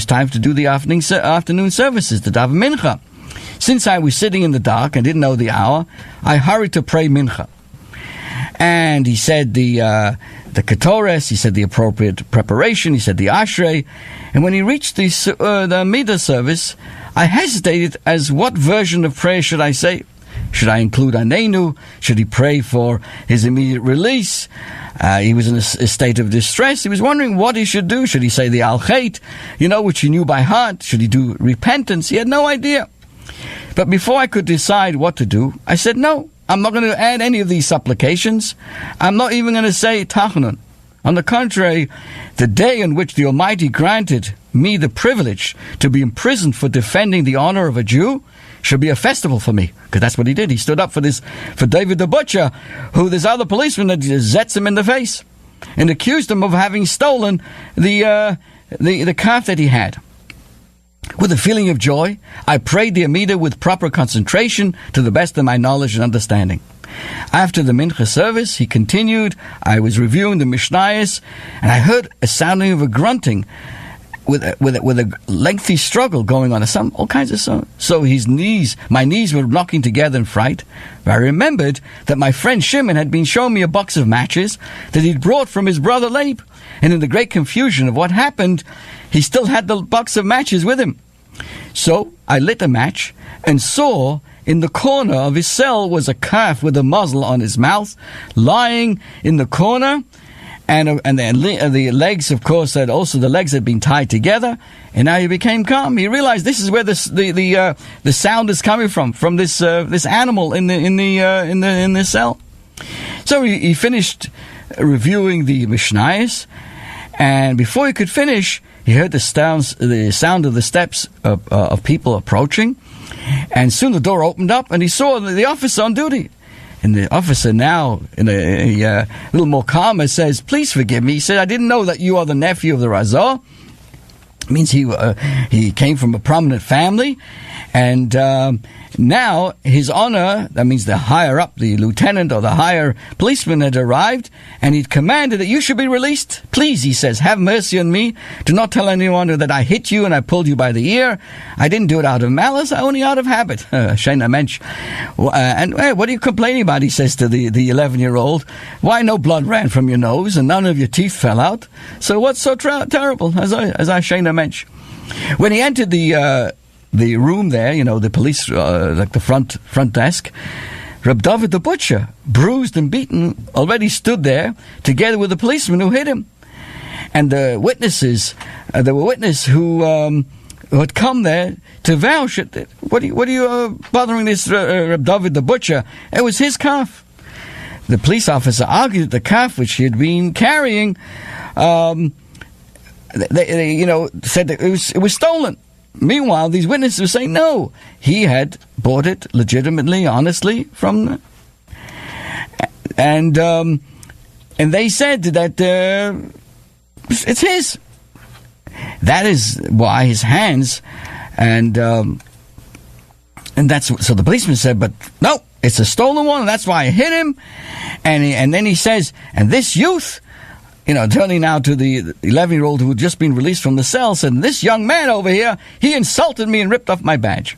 was time to do the afternoon services, the daven mincha. Since I was sitting in the dark and didn't know the hour, I hurried to pray mincha. And he said the ketores, he said the appropriate preparation, he said the ashrei. And when he reached the midah service, I hesitated as what version of prayer should I say? Should I include Anenu? Should he pray for his immediate release? He was in a state of distress. He was wondering what he should do. Should he say the Al Chait, which he knew by heart? Should he do repentance? He had no idea. But before I could decide what to do, I said, no, I'm not going to add any of these supplications. I'm not even going to say Tachanun. On the contrary, the day on which the Almighty granted me the privilege to be imprisoned for defending the honor of a Jew should be a festival for me, because that's what he did. He stood up for David the Butcher, who this other policeman had zets him in the face and accused him of having stolen the calf that he had. With a feeling of joy, I prayed the Amidah with proper concentration to the best of my knowledge and understanding. After the Mincha service, he continued, I was reviewing the Mishnayos, and I heard a sounding of a grunting with a lengthy struggle going on, all kinds of songs. So my knees were knocking together in fright. But I remembered that my friend Shimon had been showing me a box of matches that he'd brought from his brother Leib. And in the great confusion of what happened, he still had the box of matches with him. So I lit a match and saw in the corner of his cell was a calf with a muzzle on his mouth, lying in the corner. And the legs, of course, the legs had been tied together, and now he became calm. He realized this is where the sound is coming from this animal in the cell. So he finished reviewing the Mishnayos, and before he could finish, he heard the sound of the steps of people approaching, and soon the door opened up, and he saw the officer on duty. And the officer now, in a little more calmer, says, please forgive me. He said, I didn't know that you are the nephew of the Razor. It means he came from a prominent family. And now his honor, that means the higher up, the lieutenant or the higher policeman had arrived, and he'd commanded that you should be released. Please, he says, have mercy on me. Do not tell anyone that I hit you and I pulled you by the ear. I didn't do it out of malice, only out of habit. Shena mensch. And hey, what are you complaining about, he says to the 11-year-old. Why no blood ran from your nose and none of your teeth fell out? So what's so terrible, as I Shena mensch? When he entered the room there, the police, like the front desk, Reb David the Butcher, bruised and beaten, already stood there, together with the policeman who hit him. And the witnesses, there were witnesses who had come there to vouch. What are you bothering this Reb David the Butcher? It was his calf. The police officer argued that the calf which he had been carrying, they said that it was stolen. Meanwhile, these witnesses were saying, no, he had bought it legitimately, honestly, from... And they said that it's his. That is why his hands, and that's... So the policeman said, but no, it's a stolen one, and that's why I hit him. And then he says, and this youth... turning now to the 11-year-old who had just been released from the cell, said, this young man over here, he insulted me and ripped off my badge.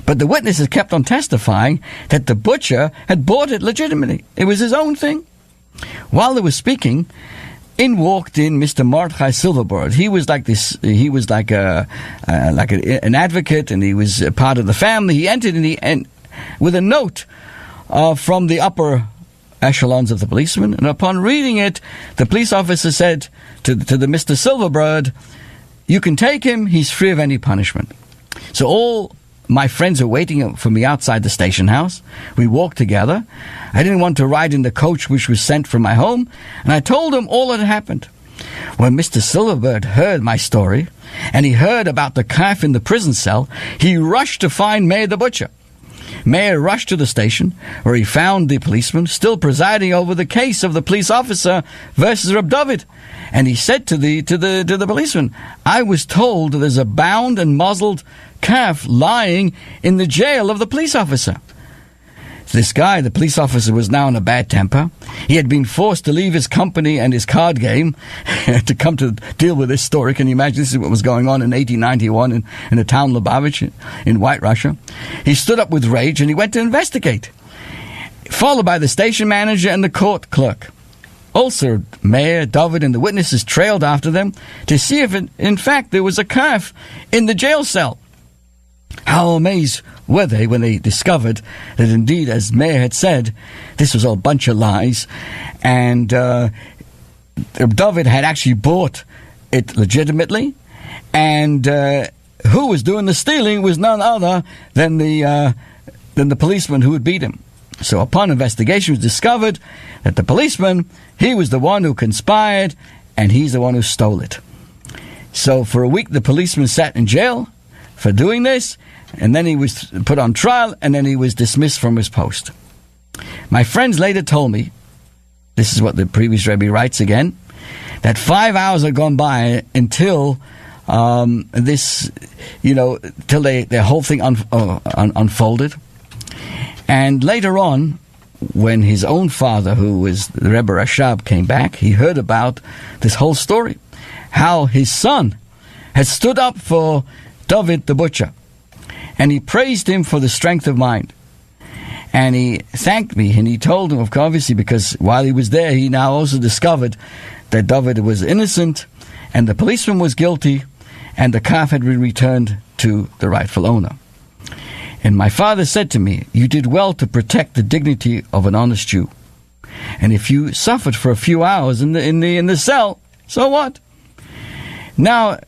But the witnesses kept on testifying that the butcher had bought it legitimately. It was his own thing. While they were speaking, in walked in Mr. Mordechai Silverberg. He was like this. He was like an advocate, and he was a part of the family. He entered and with a note from the upper echelons of the policeman, and upon reading it, the police officer said to the Mr. Silverbird, you can take him, he's free of any punishment. So all my friends were waiting for me outside the station house. We walked together. I didn't want to ride in the coach which was sent from my home, and I told him all that had happened. When Mr. Silverbird heard my story, and he heard about the calf in the prison cell, he rushed to find Meir the butcher. Meir rushed to the station, where he found the policeman still presiding over the case of the police officer versus Reb David. And he said to the policeman, I was told there's a bound and muzzled calf lying in the jail of the police officer. This guy, the police officer, was now in a bad temper. He had been forced to leave his company and his card game to come to deal with this story. Can you imagine? This is what was going on in 1891 in the town Lubavitch in White Russia. He stood up with rage and he went to investigate, followed by the station manager and the court clerk. Also, Mayor, David, and the witnesses trailed after them to see if, in fact, there was a calf in the jail cell. How amazed were they when they discovered that indeed, as Mayor had said, this was all a bunch of lies, and David had actually bought it legitimately, and who was doing the stealing was none other than the policeman who had beat him. So upon investigation, it was discovered that the policeman, he was the one who conspired, and he's the one who stole it. So for a week, the policeman sat in jail for doing this, and then he was put on trial, and then he was dismissed from his post. My friends later told me, this is what the previous Rebbe writes again, that 5 hours had gone by until this, till their whole thing unfolded. And later on, when his own father, who was the Rebbe Rashab, came back, he heard about this whole story, how his son had stood up for David the butcher, and he praised him for the strength of mind. And he thanked me, and he told him, obviously, because while he was there, he now also discovered that David was innocent, and the policeman was guilty, and the calf had been returned to the rightful owner. And my father said to me, "You did well to protect the dignity of an honest Jew. And if you suffered for a few hours in the cell, so what? Now,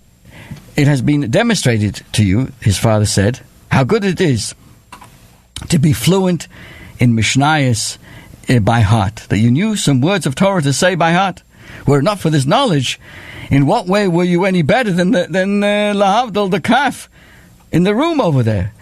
it has been demonstrated to you," his father said, "how good it is to be fluent in Mishnayos by heart, that you knew some words of Torah to say by heart. Were it not for this knowledge, in what way were you any better than Lahavdil, the calf, in the room over there?"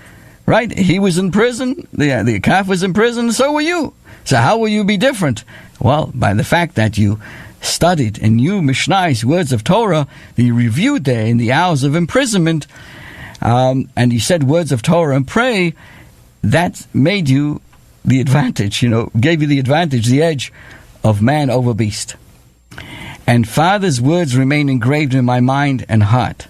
Right? He was in prison, the calf was in prison, so were you. So how will you be different? Well, by the fact that you studied and knew Mishnah's words of Torah, that you reviewed there in the hours of imprisonment, and you said words of Torah and pray, that made you the advantage, gave you the advantage, the edge of man over beast. And Father's words remain engraved in my mind and heart.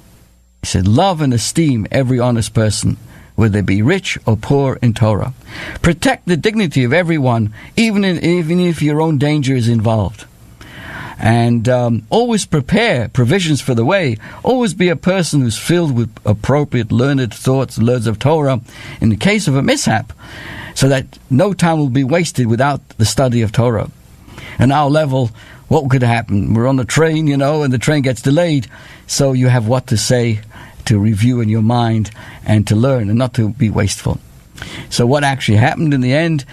He said, "Love and esteem every honest person, whether they be rich or poor in Torah. Protect the dignity of everyone, even if your own danger is involved. And always prepare provisions for the way. Always be a person who's filled with appropriate learned thoughts, words of Torah, in the case of a mishap, so that no time will be wasted without the study of Torah." And our level, what could happen? We're on the train, and the train gets delayed, so you have what to say, to review in your mind, and to learn, and not to be wasteful. So what actually happened in the end,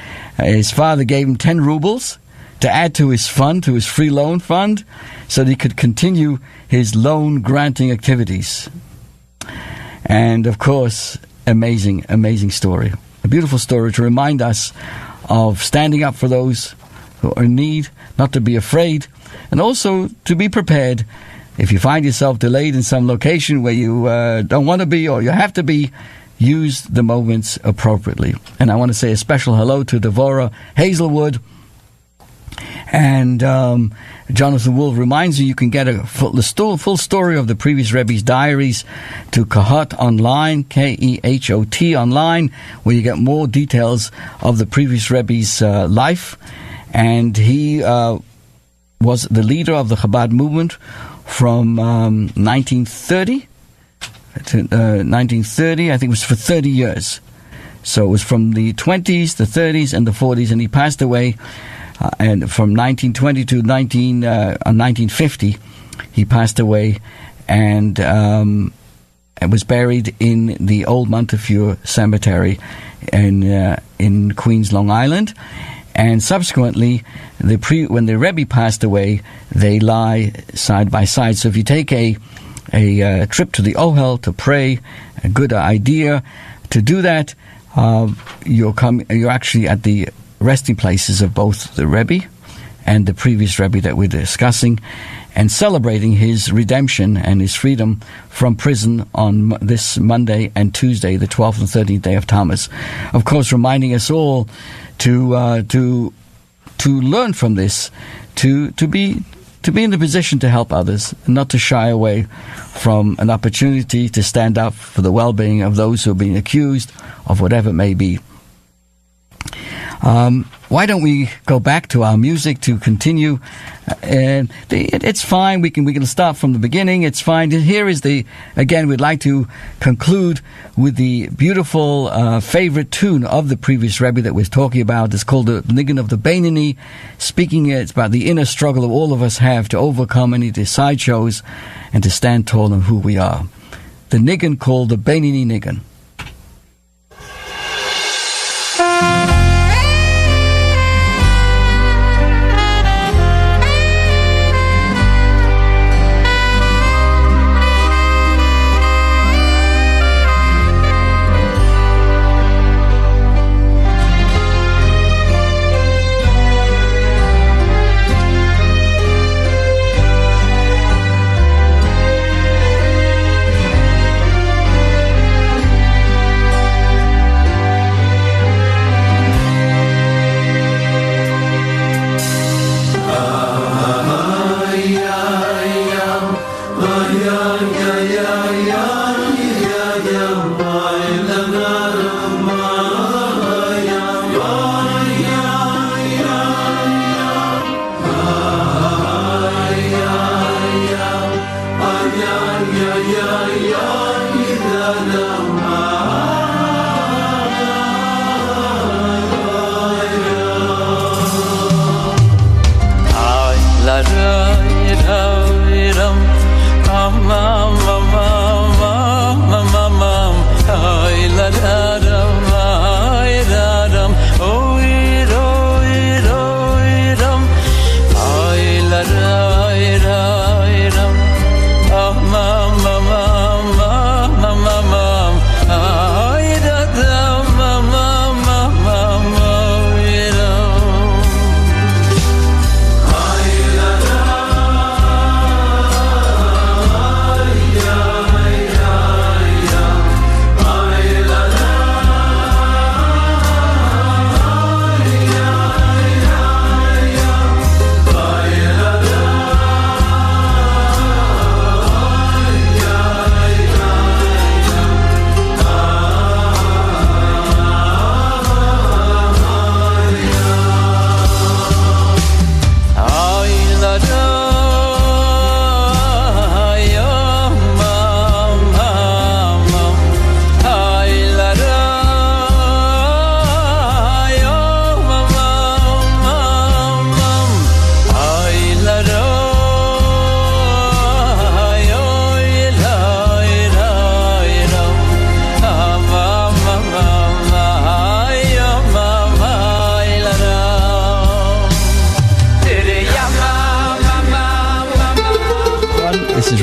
his father gave him 10 rubles to add to his fund, to his free loan fund, so that he could continue his loan granting activities. And of course, amazing, amazing story. A beautiful story to remind us of standing up for those who are in need, not to be afraid, and also to be prepared. If you find yourself delayed in some location where you don't want to be, or you have to be, use the moments appropriately. And I want to say a special hello to Devorah Hazelwood. And Jonathan Wolf reminds you can get a full story of the previous Rebbe's diaries to Kahot Online, Kehot Online, where you get more details of the previous Rebbe's life. And he was the leader of the Chabad movement from 1930 to 1930, I think it was for 30 years. So it was from the 20s, the 30s, and the 40s, and he passed away. And from 1920 to 1950, he passed away, and was buried in the Old Montefiore Cemetery in Queens, Long Island. And subsequently, when the Rebbe passed away, they lie side by side. So if you take a trip to the Ohel to pray, a good idea to do that, you're actually at the resting places of both the Rebbe and the previous Rebbe that we're discussing, and celebrating his redemption and his freedom from prison on this Monday and Tuesday, the 12th and 13th day of Tammuz. Of course, reminding us all to learn from this, to be in the position to help others, and not to shy away from an opportunity to stand up for the well-being of those who are being accused of whatever it may be. Why don't we go back to our music to continue? It's fine. We can start from the beginning. It's fine. Here is again, we'd like to conclude with the beautiful favorite tune of the previous Rebbe that we're talking about. It's called the Nigun of the Beinoni. It's about the inner struggle of all of us have to overcome any of the sideshows and to stand tall in who we are. The Nigun called the Beinoni Nigun.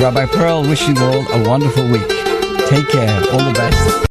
Rabbi Pearl wishing you all a wonderful week. Take care. All the best.